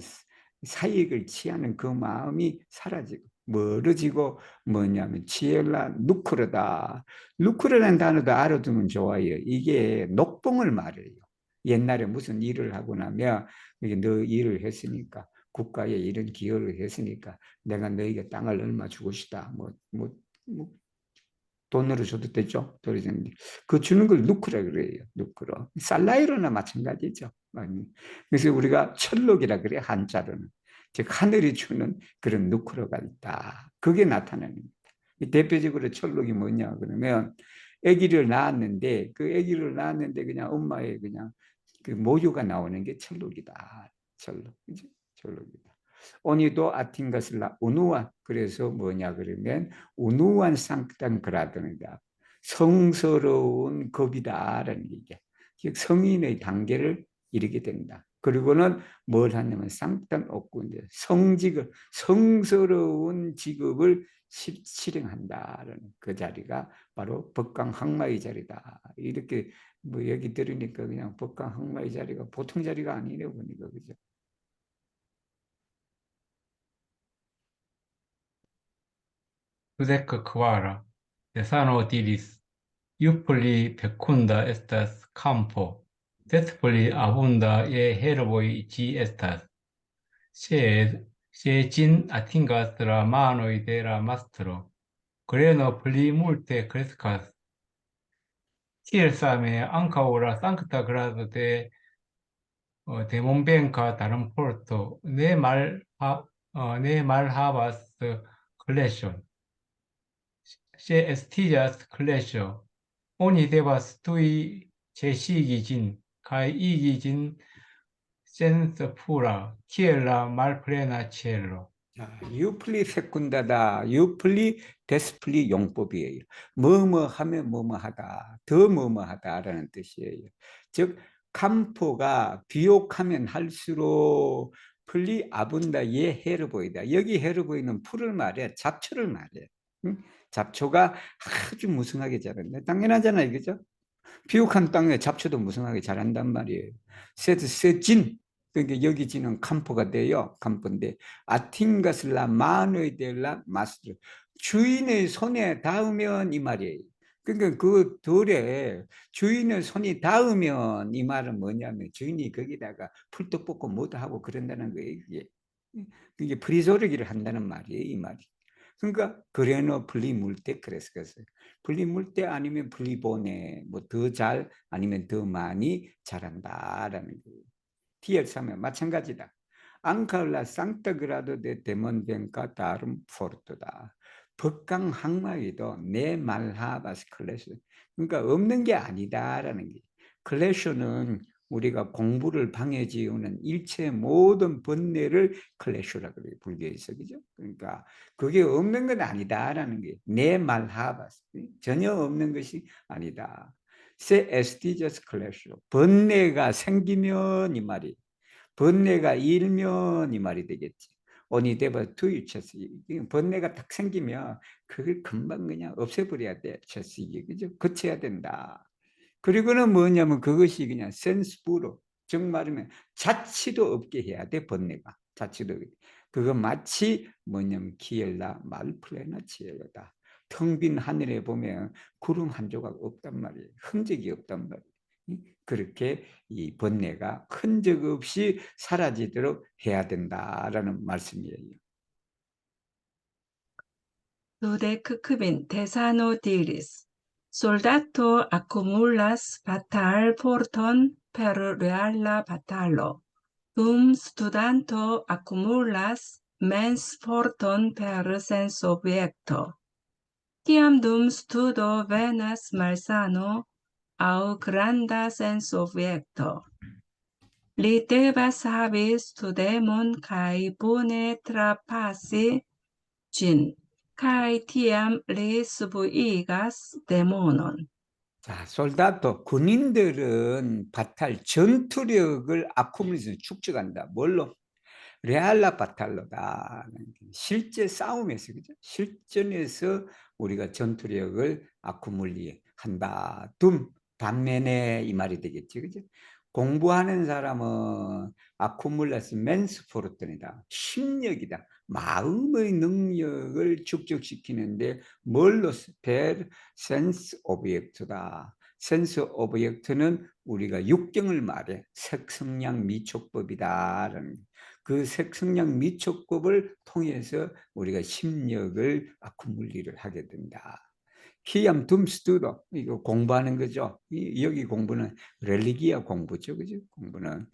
사익을 취하는 그 마음이 사라지고 멀어지고 뭐냐면 치엘라 누크르다. 누크르라는 단어도 알아두면 좋아요. 이게 녹봉을 말해요. 옛날에 무슨 일을 하고 나면 너 일을 했으니까 국가에 이런 기여를 했으니까 내가 너에게 땅을 얼마 주고 싶다. 뭐 돈으로 줘도 되죠. 그 주는 걸 누크라 그래요. 누크로. 살라이로나 마찬가지죠. 그래서 우리가 철록이라 그래 한자로는. 즉 하늘이 주는 그런 누크로가 있다. 그게 나타납니다. 대표적으로 철록이 뭐냐 그러면 아기를 낳았는데 그 아기를 낳았는데 그냥 엄마의 그냥 그 모유가 나오는 게 철록이다. 철록. 그죠? 철록이다. 오니도 아틴가슬라 우누와 그래서 뭐냐 그러면 우누한 상땅 그라든가 성스러운 겁이다라는 얘기야. 즉 성인의 단계를 이르게 된다. 그리고는 뭘 하냐면 상땅 없고 이제 성직을 성스러운 직업을 실행한다라는 그 자리가 바로 법강 항마의 자리다. 이렇게 뭐 얘기 들으니까 그냥 법강 항마의 자리가 보통 자리가 아니네 보니까 그죠. Dudek kvara, desano diris, iupoli fecunda estas campo, des pli abunda je herboj ĝi estas, sed se ĝin atingas la manoj de la mastro, greno pli multe kreskas. Tiel same ankaŭ la sankta grado de Monbenka dalam porto ne malhavas 클래쇼. 셰 에스티자스 클래쇼. 오니 데바스 투이 제시기진 가이이기진 센스 푸라 키엘라 말플레나 치엘로. 자, 유플리 세군다다. 유플리 데스플리 용법이에요. 뭐뭐 하면 뭐뭐 하다. 더 뭐뭐 하다라는 뜻이에요. 즉 캄포가 비옥하면 할수록 플리 아분다 예 헤르보이다. 여기 헤르보이는 풀을 말해. 잡초를 말해. 응? 잡초가 아주 무성하게 자란다. 당연하잖아요. 그죠? 비옥한 땅에 잡초도 무성하게 자란단 말이에요. 세진, 그러니까 여기 지는 캄포가 돼요. 캄포인데 아틴가슬라 마노이델라 마스터 주인의 손에 닿으면 이 말이에요. 그러니까 그 돌에 주인의 손이 닿으면 이 말은 뭐냐면 주인이 거기다가 풀떡 볶고 뭐도 하고 그런다는 거예요. 이게 프리조르기를 한다는 말이에요. 이 말이. 그러니까 그레노 플리물때 그래서 플리물때 아니면 플리보네 뭐 더 잘 아니면 더 많이 자란다라는 거예요. TR3은 마찬가지다. 앙칼라 상타그라도 데 데몬벤카 다름 포르토다. 법강 항마에도 내 말하바스 클래쇼. 그러니까 없는 게 아니다라는 게. 클래쇼는 우리가 공부를 방해지우는 일체 모든 번뇌를 클래쇼라고 그래요. 불교에서. 그죠? 그러니까 그게 없는 건 아니다라는 게. 내 말하바스. 전혀 없는 것이 아니다. 세 에스티저스 클래쇼. 번뇌가 생기면 이 말이. 번뇌가 일면 이 말이 되겠지. 오니 데버 투유체스. 번뇌가 딱 생기면 그걸 금방 그냥 없애버려야 돼. 체스 이게 그죠? 거쳐야 된다. 그리고는 뭐냐면 그것이 그냥 센스부로 즉 말하면 자치도 없게 해야 돼. 번뇌가 자치도 없게. 그거 마치 뭐냐면 키엘라 말플레나 치엘라다. 텅 빈 하늘에 보면 구름 한 조각 없단 말이에요. 흔적이 없단 말이에요. 그렇게 이 번뇌가 흔적 없이 사라지도록 해야 된다라는 말씀이에요. Dudecquin Thessalonidiris. Soldato accumulas batal forton per reala batalo. Dum studanto accumulas mens forton per sens objecto. Ciam dum studo venas malsano, au granda sens objecto. Li devas habi studemon cae bone trapassi gin. kai tiam li subuigas demonon. 자, 솔다토 군인들은 바탈 전투력을 아쿠물에서 축적한다. 뭘로? 레알라 바탈로다. 실제 싸움에서 그죠? 실전에서 우리가 전투력을 아쿠물리 한다. 반면에 이 말이 되겠지, 그죠? 공부하는 사람은 아쿠물라스 맨스포르톤이다. 심력이다. 마음의 능력을 축적시키는데 뭘로 스펠 센스 오브젝트다. 센스 오브젝트는 우리가 육경을 말해 색성량 미촉법이다라는 그 색성량 미촉법을 통해서 우리가 심력을 아쿠물리를 하게 된다. 키암 둠스투도 이거 공부하는 거죠. 여기 공부는 렐리기아 공부죠, 그죠? 공부는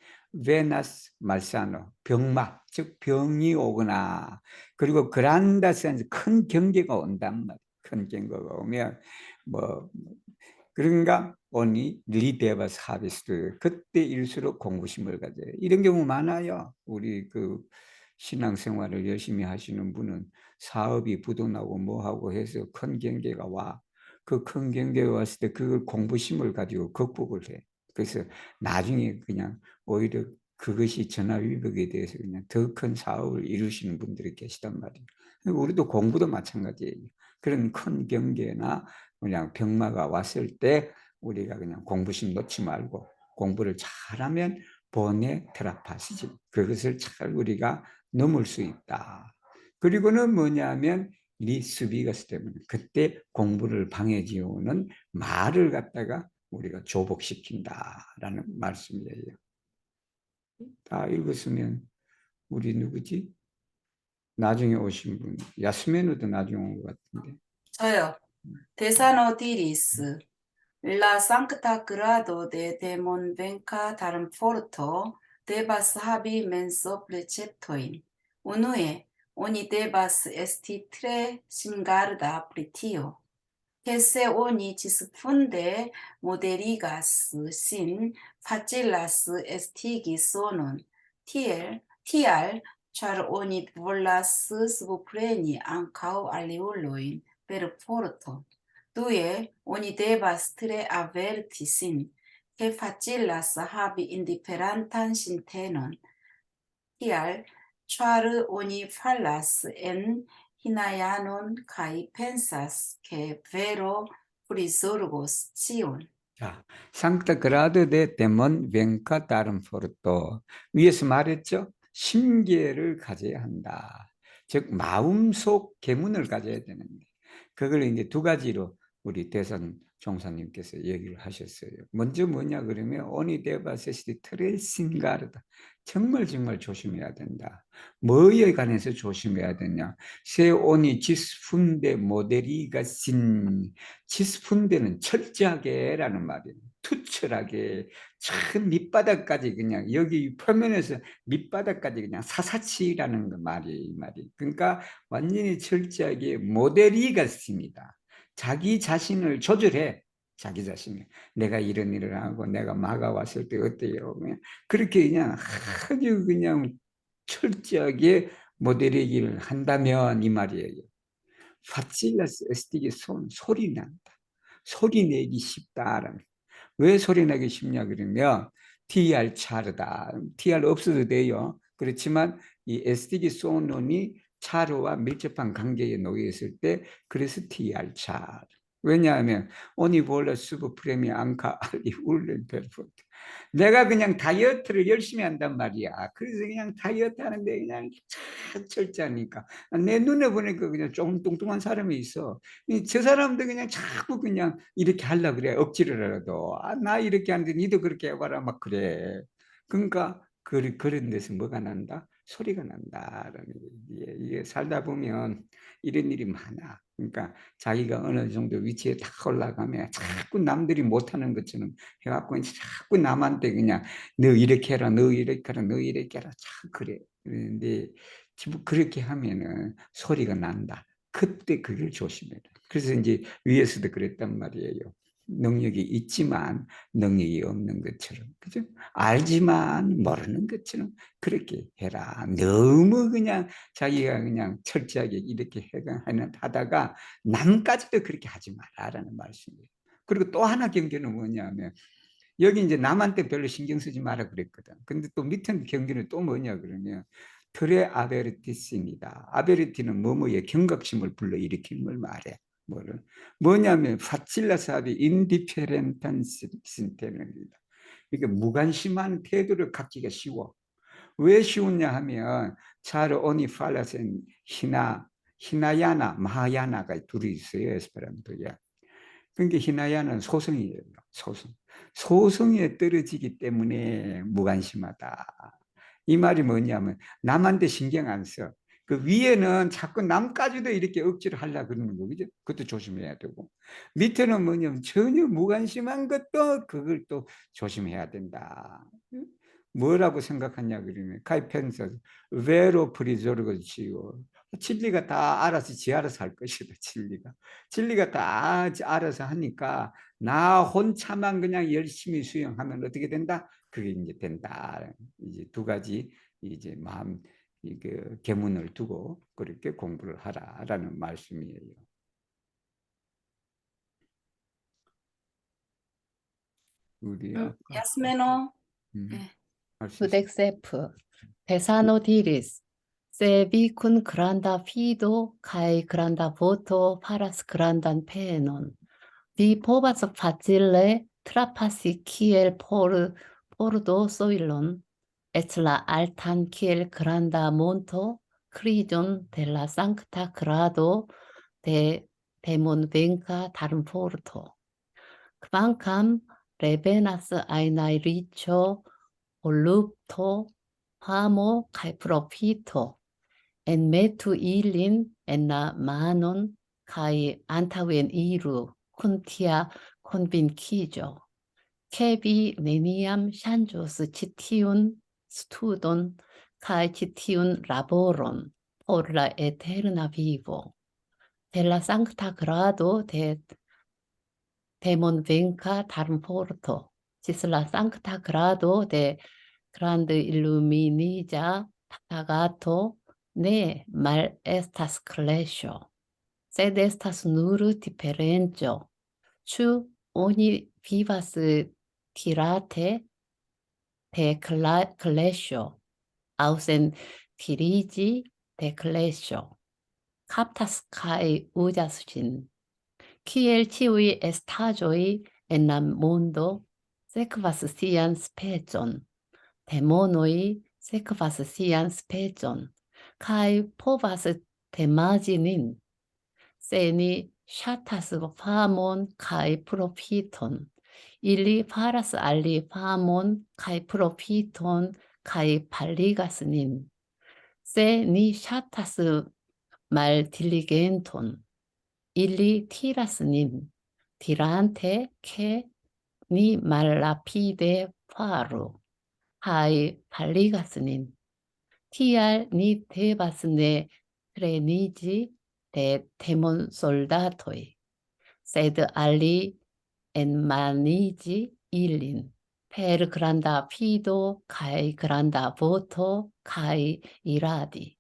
베나스 말사노 병마 즉 병이 오거나 그리고 그란다 센스 큰 경계가 온단 말이야. 큰 경계가 오면 뭐 그런가 오니 리데바스 하비스트 그때 일수록 공부심을 가져요. 이런 경우 많아요. 우리 그 신앙생활을 열심히 하시는 분은 사업이 부도나고 뭐하고 해서 큰 경계가 와. 그 큰 경계가 왔을 때 그걸 공부심을 가지고 극복을 해. 그래서 나중에 그냥 오히려 그것이 전화위복에 대해서 그냥 더 큰 사업을 이루시는 분들이 계시단 말이에요. 우리도 공부도 마찬가지예요. 그런 큰 경계나 그냥 병마가 왔을 때 우리가 그냥 공부심 놓지 말고 공부를 잘하면 본의 테라파시지. 그것을 잘 우리가 넘을 수 있다. 그리고는 뭐냐면 리수비가스 때문에 그때 공부를 방해지오는 말을 갖다가 우리가 조복시킨다라는 말씀이에요. 다 읽었으면 우리 누구지? 나중에 오신 분 야스메누도 나중에 온 것 같은데. 저요. Thessalonidiris. La sancta grado de demon venca darum forto debas habi menso preceptoin. Unue, oni devas esti tre singarda pri tio. Ke se oni ĝisfunde moderigas sin, facilas estigi sonon. Tial, ĉar oni volas subpreni ankaŭ aliulojn per forto. Due, oni devas tre averti sin, ke facilas havi indiferentan sintenon. Tial, ĉar oni falas en Hinayanon kai pensas que vero prizorgos ĉion. 자, 상타 그라도 데 데몬 벤카 다른 포르토. 위에서 말했죠? 심계를 가져야 한다. 즉 마음속 계문을 가져야 되는데 그걸 이제 두 가지로 우리 대선 종사님께서 얘기를 하셨어요. 먼저 뭐냐 그러면 오니 데바세시티 트레싱가르다. 정말 조심해야 된다. 뭐에 관해서 조심해야 되냐? 세 오니 지스푼데 모델이가 신 지스푼데는 철저하게라는 말이에요. 투철하게 참 밑바닥까지 그냥 여기 표면에서 밑바닥까지 그냥 사사치라는 그 말이 그러니까 완전히 철저하게 모델이 같습니다. 자기 자신을 조절해. 자기 자신을 내가 이런 일을 하고 내가 막아왔을 때 어때요? 그렇게 그냥 아주 그냥 철저하게 모델이기를 한다면 이 말이에요. 파칠라스 에스틱의 소리 난다. 소리 내기 쉽다라는. 왜 소리 내기 쉽냐 그러면 TR 차르다. TR 없어도 돼요. 그렇지만 이 에스틱이 소논이 차르와 밀접한 관계에 놓여 있을 때 그래서 TR 차르. 왜냐하면 오니볼라 수브 프레미 앙카 알리 울렌 페르포트. 내가 그냥 다이어트를 열심히 한단 말이야. 그래서 그냥 다이어트 하는데 그냥 참 철저하니까 내 눈에 보니까 그냥 좀 뚱뚱한 사람이 있어. 저 사람도 그냥 자꾸 그냥 이렇게 하려고 그래. 억지를 하라도. 나 이렇게 하는데 니도 그렇게 해봐라 막 그래. 그러니까 그런 데서 뭐가 난다? 소리가 난다라는 얘기예요. 이게 살다 보면 이런 일이 많아. 그러니까 자기가 어느 정도 위치에 딱 올라가면 자꾸 남들이 못하는 것처럼 해갖고 자꾸 남한테 그냥 너 이렇게 해라, 너 이렇게 해라, 너 이렇게 해라 자꾸 그래. 그런데 그렇게 하면은 소리가 난다. 그때 그걸 조심해라. 그래서 이제 위에서도 그랬단 말이에요. 능력이 있지만 능력이 없는 것처럼, 그죠? 알지만 모르는 것처럼 그렇게 해라. 너무 그냥 자기가 그냥 철저하게 이렇게 하다가 남까지도 그렇게 하지 마라라는 말씀이에요. 그리고 또 하나 경계는 뭐냐면 여기 이제 남한테 별로 신경 쓰지 마라 그랬거든. 근데 또 밑에 경계는 또 뭐냐 그러면 트레 아베르티스입니다. 아베르티는 뭐뭐의 경각심을 불러일으키는 걸 말해. 뭐냐면 파칠라사비 인디페렌탄 신테입니다. 이게 무관심한 태도를 갖기가 쉬워. 왜 쉬우냐 하면 차르 오니 팔라센 히나야나 마하야나가 둘이 있어요. 에스페란토에. 그러니까 히나야는 소성이에요. 소성에 떨어지기 때문에 무관심하다. 이 말이 뭐냐면 남한테 신경 안 써. 그 위에는 자꾸 남까지도 이렇게 억지를 하려고 그러는 거, 그죠? 그것도 조심해야 되고. 밑에는 뭐냐면 전혀 무관심한 것도 그걸 또 조심해야 된다. 뭐라고 생각하냐 그러면 카이펜서 베로 프리조르고 지요. 진리가 다 알아서 지 알아서 할 것이다. 진리가 다 알아서 하니까 나 혼자만 그냥 열심히 수행하면 어떻게 된다? 그게 이제 된다. 이제 두 가지 이제 마음 그 계문을 두고 그렇게 공부를 하라라는 말씀이에요. 우리 아까 야스메노. 할 수 있어요. Sudexep, Tesano diris, se vicun granda fido, cae granda voto paras grandan penon. Vi povas facile trapassi kiel pordo soilon, et la altan kiel granda monto, cridon de la sancta grado de demon venca tarum forto. Quancam revenas aenae riĉo volupto, famo cae profito, enmetu ilin en la manon cae antaŭen iru kun tia convinciĝo, ke vi neniam ŝanĝos ĉi tiun studon cae ĉi tiun laboron, por la eterna vivo. De la sancta grado de demon venca darum porto. Cis la sancta grado de grande illuminija tatagato ne mal estas clesio. Sed estas nur differencio. Ĉu oni vivas tirate de clesio, aŭ sen tirigi de clesio? Captas kai uzas ĝin. Kiel ĉiuj estaĵoj en la mondo sekvas sian specon, demonoj sekvas sian specon, kaj povas temaĝi nin. Se ni ŝatas famon kaj profiton, ili faras al li famon kaj profiton kaj paligas nin. Se ni ŝatas maldiligenton, ili tiras nin, tirante che ni malrapide faru, kaj paligas nin. Tial ni devas ne treniĝi de demon soldatoj, sed ali enmaniĝi ilin per granda fido kaj granda voto kaj iradi.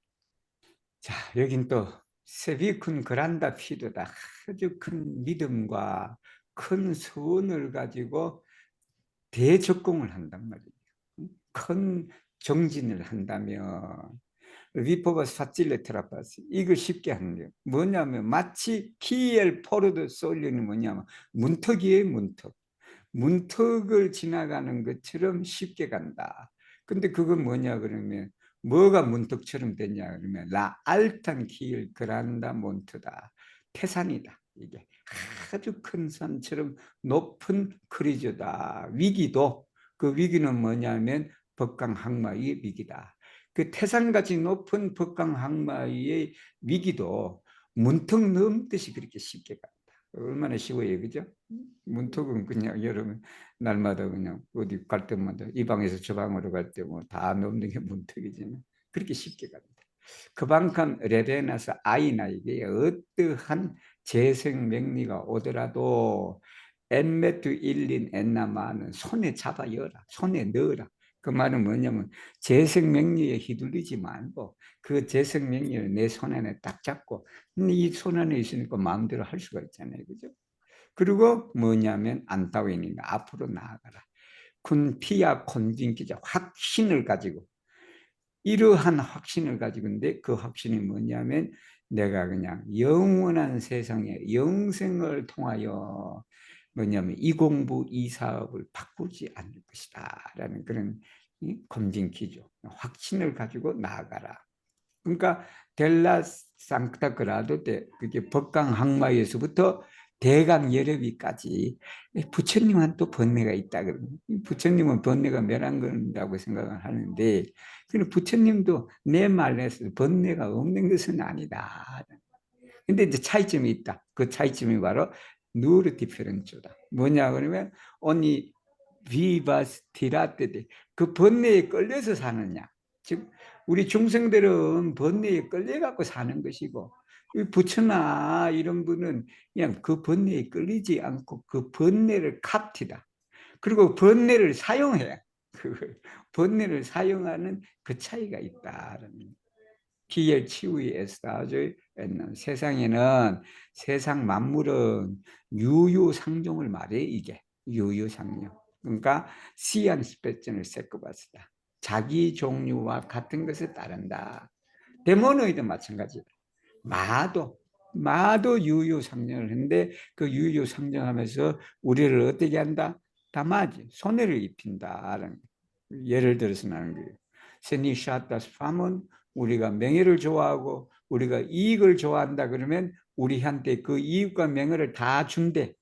자, 여긴 또 세비군 그란다 피도다. 아주 큰 믿음과 큰 소원을 가지고 대적공을 한단 말이에요. 큰 정진을 한다면 위포바스 파찔레 테라파스 이걸 쉽게 하는 거예요. 뭐냐면 마치 키엘 포르드 솔리는 뭐냐면 문턱이에요. 문턱을 지나가는 것처럼 쉽게 간다. 근데 그건 뭐냐 그러면 뭐가 문턱처럼 됐냐 그러면 라 알탄 키엘 그란다 몬트다. 태산이다. 이게 아주 큰 산처럼 높은 크리저다. 위기도 그 위기는 뭐냐면 법강항마의 위기다. 그 태산같이 높은 법강항마의 위기도 문턱 넘듯이 그렇게 쉽게 간다. 얼마나 쉬워요, 그죠? 문턱은 그냥 여러분 날마다 그냥 어디 갈 때마다 이 방에서 저 방으로 갈 때 뭐 다 넘는 게 문턱이지만 그렇게 쉽게 간다. 그만큼 레베나서 아이나에게 어떠한 재생명리가 오더라도 엔메투 일린 엔나마는 손에 잡아 여라, 손에 넣어라. 그 말은 뭐냐면 재생명리에 휘둘리지 말고 그 재생명리를 내 손 안에 딱 잡고 이 손 안에 있으니까 마음대로 할 수가 있잖아요, 그죠? 그리고 뭐냐면 안타웨니가 앞으로 나아가라. 쿤피아 콘빈기자 확신을 가지고 이러한 확신을 가지고 있는데 그 확신이 뭐냐면 내가 그냥 영원한 세상에 영생을 통하여 뭐냐면 이 공부 이 사업을 바꾸지 않을 것이다 라는 그런 검증기죠. 확신을 가지고 나아가라. 그러니까 델라 상타 그라도 때 그게 법강항마에서부터 대강 예레비까지 부처님은 또 번뇌가 있다 그러면 부처님은 번뇌가 멸한 건다고 생각을 하는데 근데 부처님도 내 말에서 번뇌가 없는 것은 아니다. 근데 이제 차이점이 있다. 그 차이점이 바로 누르 디페런초다. 뭐냐 그러면 언니 비바스 티라테데 그 번뇌에 끌려서 사느냐. 즉 우리 중생들은 번뇌에 끌려갖고 사는 것이고 부처나 이런 분은 그냥 그 번뇌에 끌리지 않고 그 번뇌를 캅티다. 그리고 번뇌를 사용해. 그 번뇌를 사용하는 그 차이가 있다라는. 기엘 치우의 에스타즈 세상에는 세상 만물은 유유상종을 말해 이게 유유상종. 그러니까 시안 스페션을 세크바스다. 자기 종류와 같은 것을 따른다. 데모노이도 마찬가지다. 마도 유유상종을 했는데 그 유유상종하면서 우리를 어떻게 한다? 다마지 손해를 입힌다라는 예를 들어서 나는 거예요. 세니샤타스 파문 우리가 명예를 좋아하고 우리가 이익을 좋아한다 그러면 우리한테 그 이익과 명예를 다 준대.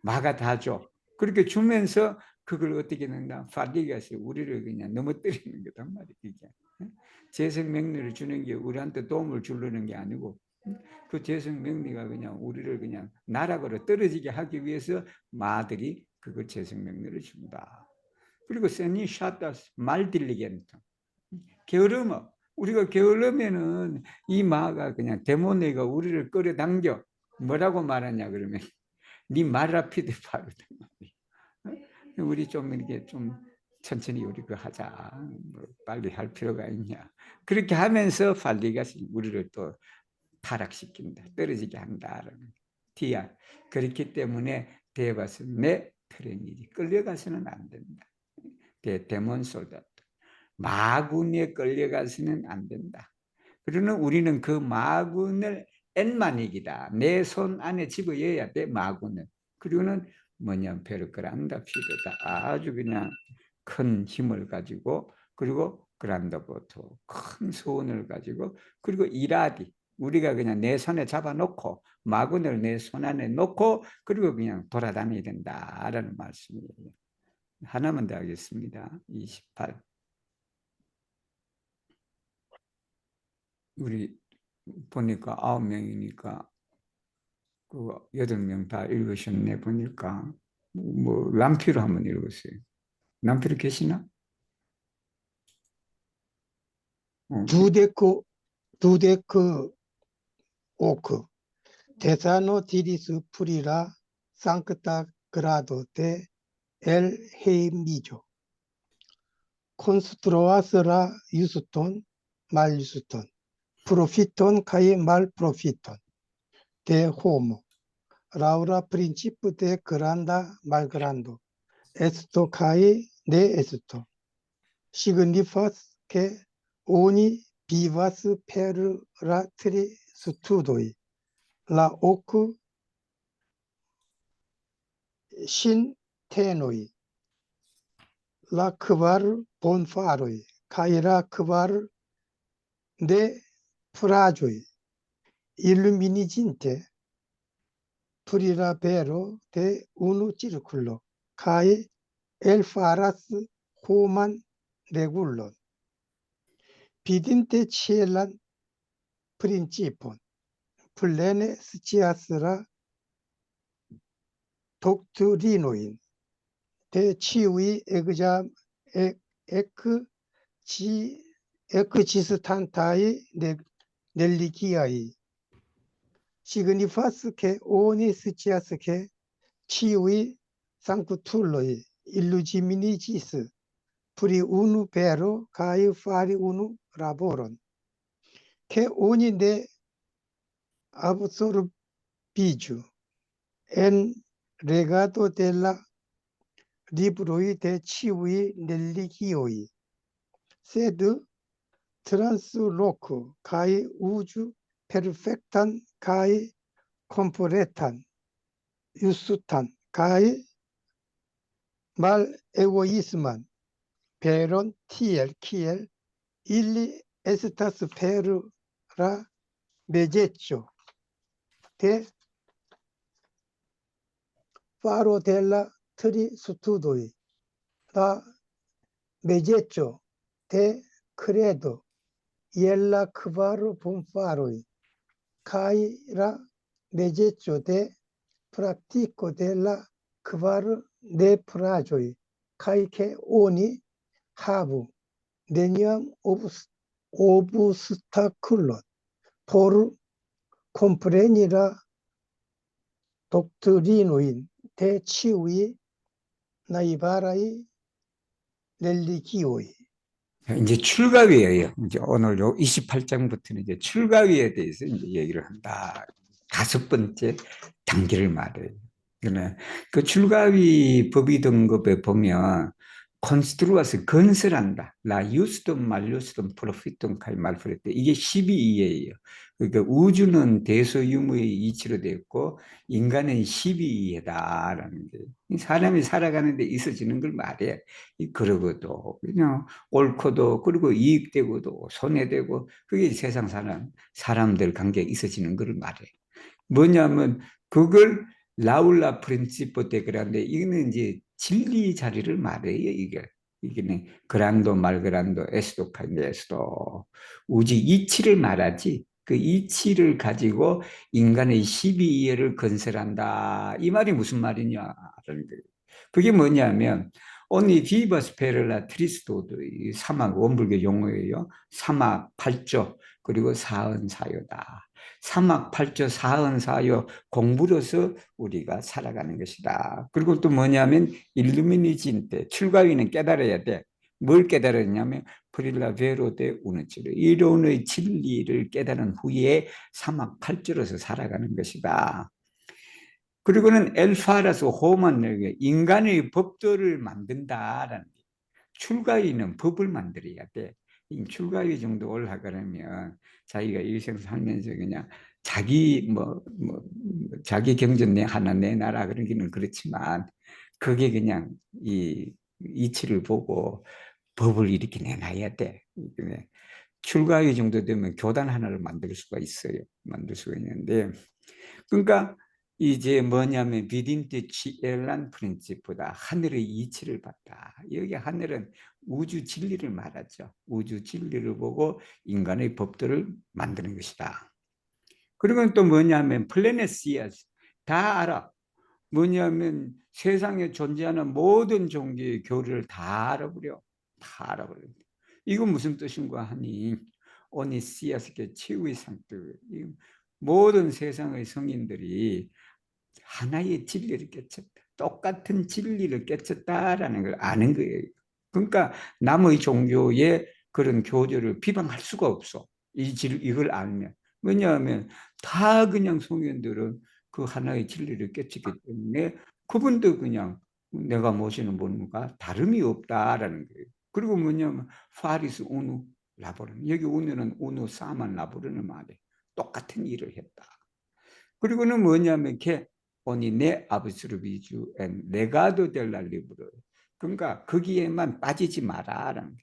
마가 다 줘. 그렇게 주면서 그걸 어떻게 된다? 파디가서 우리를 그냥 넘어뜨리는 거단 말이야. 재생명리를 주는 게 우리한테 도움을 주려는 게 아니고 그 재생명리가 그냥 우리를 그냥 나락으로 떨어지게 하기 위해서 마들이 그걸 재생명리를 준다. 그리고 세니 샤타스 말딜리겐트 게으름어 우리가 게을르면은 이 마가 그냥 데모네가 우리를 끌어당겨. 뭐라고 말하냐 그러면 네 말라피드 파르다. 우리 좀 이렇게 좀 천천히 우리 그 하자. 뭐 빨리 할 필요가 있냐. 그렇게 하면서 팔리가 우리를 또 타락시킨다. 떨어지게 한다라는 티야. 그렇기 때문에 데바스는 내 트레니지 끌려가서는 안 된다. 데몬 솔다트 마군에 끌려가서는 안 된다. 그러는 우리는 그 마군을 엔마닉이다. 내 손 안에 집어여야 돼 마군을. 그리고는 뭐냐 베르그란다 피드다. 아주 그냥 큰 힘을 가지고 그리고 그란다보토 큰 소원을 가지고 그리고 이라디 우리가 그냥 내 손에 잡아놓고 마군을 내 손 안에 놓고 그리고 그냥 돌아다녀야 된다라는 말씀이에요. 하나만 더 하겠습니다. 28. 우리 보니까 9명이니까 그 8명 다 읽으셨네 보니까 뭐 람피로 한번 읽으세요. 람피로 계시나? 두데크 오크 데사노 디리스 프리라 상크타 그라도 데 엘 헤미조 콘스트로아스라 유스톤 말 유스톤 프로피톤 카이 말 프로피톤 데 호모 라우라 프린치프 데 그란다 말 그란도 에스토 카이 네 에스토 시그니파스 게 오니 비바스 페르라 트리 스투도이 라 오크 신 테노이 라 크바르 본파로이 카이라 크바르 네 프라조이 일루미니진테 프리라 베로 데 우누 찌르쿨로 카이 엘파라스 호만 레굴론 비딘테 치엘란 프린치폰 플레네 스치아스라 독트리노인 대치의 에크지스탄타이 넬리기아이 시그니파스케 오니스치아스케 치의 상쿠툴로이 일루지미니지스 프리 우누 베로 가이 파리 우누 라보론 케 오니 네 아브소르 비주 엔 레가도 델라 리브로이 데 치우이 넬리기오이 세드 트란스로크 가이 우주 페르펙탄 가이 컴포레탄 유스탄 가이 말 에고이스만 베론 티엘 키엘 일리 에스타스 페르라 메제초 데 파로 델라 트리 스투도이 라 메제초 데 크레도 옐라 크바르 본파로이 카이라 메제초 데 프라티코 델라 크바르 네 프라조이 카이케 오니 하부 네니엄 오브스타클론 포르 콤프레니라 독트리노인 대치우이 나이바라이 넬리기오이 이제 출가위예요. 이제 오늘 요 28장부터는 이제 출가위에 대해서 이제 얘기를 한다. 5번째 단계를 말해요. 그러나 그 출가위 법의 등급에 보면 콘스트루아스 건설한다. 라 유스돈 말루스돈 프로피톤 카이 말프레트 이게 12이에요. 그러니까 우주는 대소유무의 이치로 되어 있고 인간은 12이다라는 게 사람이 살아가는데 있어지는 걸 말해. 그러고도 그냥 옳고도 그리고 이익되고도 손해되고 그게 세상 사람들 관계에 있어지는 걸 말해. 뭐냐면 그걸 라울라 프린치포 때 그런데 이거는 이제 진리 자리를 말해요. 이게 그란도 말그란도 에스도 카인데스도 우주 이치를 말하지. 그 이치를 가지고 인간의 12이해를 건설한다. 이 말이 무슨 말이냐? 그게 뭐냐면 오니 비버스 페를라 트리스도도 이 사막 원불교 용어예요. 사막 팔조 그리고 사은사요다. 사막 팔조 사은사요 공부로서 우리가 살아가는 것이다. 그리고 또 뭐냐면 일루미니진 때 출가위는 깨달아야 돼. 뭘 깨달았냐면 프릴라 베로데 우느치르 이론의 진리를 깨달은 후에 사막 팔조로서 살아가는 것이다. 그리고는 엘파라서 호만에게 인간의 법도를 만든다라는 게 출가위는 법을 만들어야 돼. 이 출가위 정도 올라가려면 자기가 일생 살면서 그냥 자기 자기 경전 하나 내놔라 그런 게는 그렇지만 그게 그냥 이 이치를 보고 법을 이렇게 내놔야 돼. 출가위 정도 되면 교단 하나를 만들 수가 있어요. 만들 수가 있는데 그러니까 이제 뭐냐면 비딘테 치엘란 프린치프다. 하늘의 이치를 봤다. 여기 하늘은 우주 진리를 말하죠. 우주 진리를 보고 인간의 법들을 만드는 것이다. 그리고 또 뭐냐면 플래네시아스 다 알아. 뭐냐면 세상에 존재하는 모든 종교의 교리를 다 알아버려. 다 알아버려. 이거 무슨 뜻인가 하니 오니시아스께 치유의 상태. 모든 세상의 성인들이 하나의 진리를 깨쳤다. 똑같은 진리를 깨쳤다라는 걸 아는 거예요. 그러니까 남의 종교의 그런 교조를 비방할 수가 없어. 이걸 알면. 왜냐하면 다 그냥 성인들은 그 하나의 진리를 깨쳤기 때문에 그분도 그냥 내가 모시는 분과 다름이 없다라는 거예요. 그리고 뭐냐면 파리스 우누 라보르는 여기 우누는 우누 사만 라보르는 말에 똑같은 일을 했다. 그리고는 뭐냐면 걔 오니 내 아버지를 비주 레가도 델라 리브로 그러니까 거기에만 빠지지 마라라는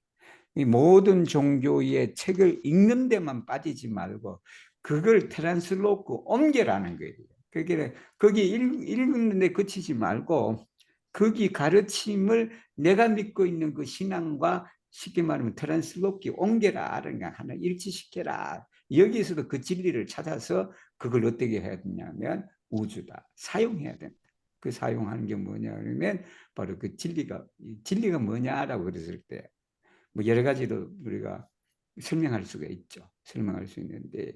이 모든 종교의 책을 읽는 데만 빠지지 말고 그걸 트랜스로크 옮겨라는 거예요. 그게 거기 읽는 데 그치지 말고 거기 가르침을 내가 믿고 있는 그 신앙과 쉽게 말하면 트랜스로크 옮겨라 그러니까 하나 일치시켜라. 여기서도 그 진리를 찾아서 그걸 어떻게 해야 되냐면 우주다. 사용해야 된다. 그 사용하는 게 뭐냐 그러면 바로 그 진리가 뭐냐라고 그랬을 때 뭐 여러 가지로 우리가 설명할 수가 있죠. 설명할 수 있는데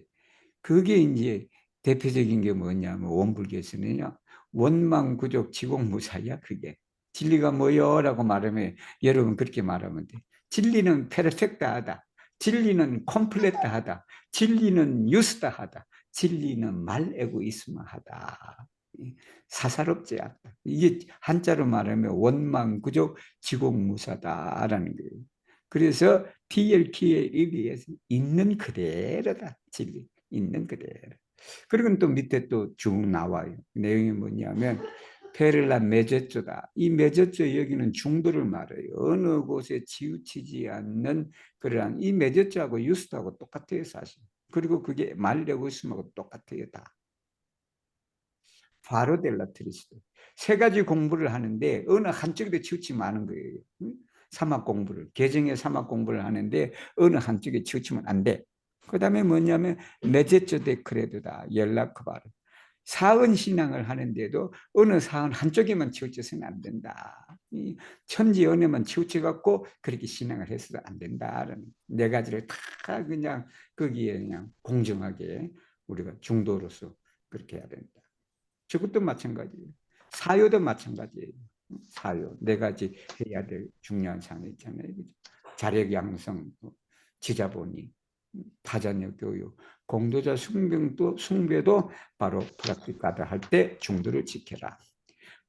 그게 이제 대표적인 게 뭐냐면 원불교에서는요. 원망구족 지공무사야 그게. 진리가 뭐요라고 말하면 여러분 그렇게 말하면 돼. 진리는 페르펙트하다. 진리는 컴플레트하다. 진리는 유스다하다. 진리는 말에고이스마하다. 사사롭지 않다. 이게 한자로 말하면 원망구족 지공무사다라는 거예요. 그래서 PLK에 의해서 있는 그대로다. 진리. 있는 그대로. 그리고 또 밑에 또 쭉 나와요. 내용이 뭐냐면 페를라 메제조다. 이 메제조 여기는 중도를 말해요. 어느 곳에 치우치지 않는 그러한 이 메제조하고 유스트하고 똑같아요 사실. 그리고 그게 말레고스하고 똑같아요 다. 바로델라트리스도. 세 가지 공부를 하는데 어느 한쪽에 치우치면 하는 거예요. 사막 공부를 개정의 사막 공부를 하는데 어느 한쪽에 치우치면 안 돼. 그 다음에 뭐냐면 메제조 데크레드다. 연락크바르. 사은 신앙을 하는데도 어느 사은 한쪽에만 치우쳐서는 안 된다. 이 천지 연애만 치우쳐갖고 그렇게 신앙을 해서도 안 된다라는 네 가지를 다 그냥 거기에 그냥 공정하게 우리가 중도로서 그렇게 해야 된다. 저것도 마찬가지예요. 사요도 마찬가지예요. 사요 네 가지 해야 될 중요한 사항이 있잖아요. 자력 양성, 지자본이, 파자녀 교육, 공도자 숭배도 바로 프락티카드 할 때 중도를 지켜라.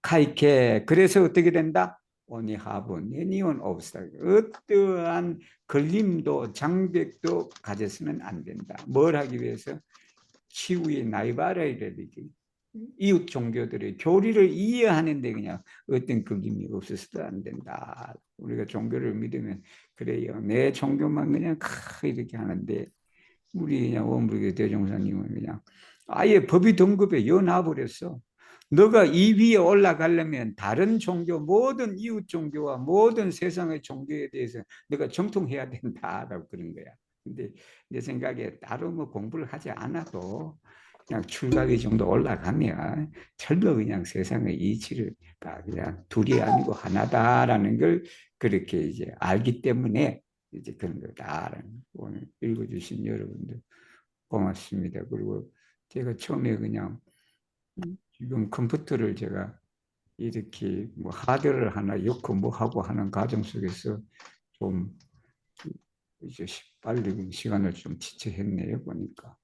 카이케 그래서 어떻게 된다? 오니하분 니온 옵스타 어떠한 걸림도 장벽도 가져서는 안 된다. 뭘 하기 위해서? 치유의 나이바라의 레리기 이웃 종교들의 교리를 이해하는데 그냥 어떤 걸림이 없어서도 안 된다. 우리가 종교를 믿으면 그래요. 내 종교만 그냥 이렇게 하는데 우리 그냥 원불교 대종사님은 그냥 아예 법의 등급에 연합버렸어. 너가 이 위에 올라가려면 다른 종교 모든 이웃 종교와 모든 세상의 종교에 대해서 너가 정통해야 된다라고 그런 거야. 근데 내 생각에 따로 뭐 공부를 하지 않아도 그냥 출각이 좀 더 올라가면 철거 그냥 세상의 이치가 그냥 둘이 아니고 하나다라는 걸 그렇게 이제 알기 때문에 이제 그런 거다라는 오늘 읽어주신 여러분들 고맙습니다. 그리고 제가 처음에 그냥 지금 컴퓨터를 제가 이렇게 뭐 하드를 하나 엮고 뭐 하고 하는 과정 속에서 좀 이제 빨리 시간을 좀 지체했네요 보니까.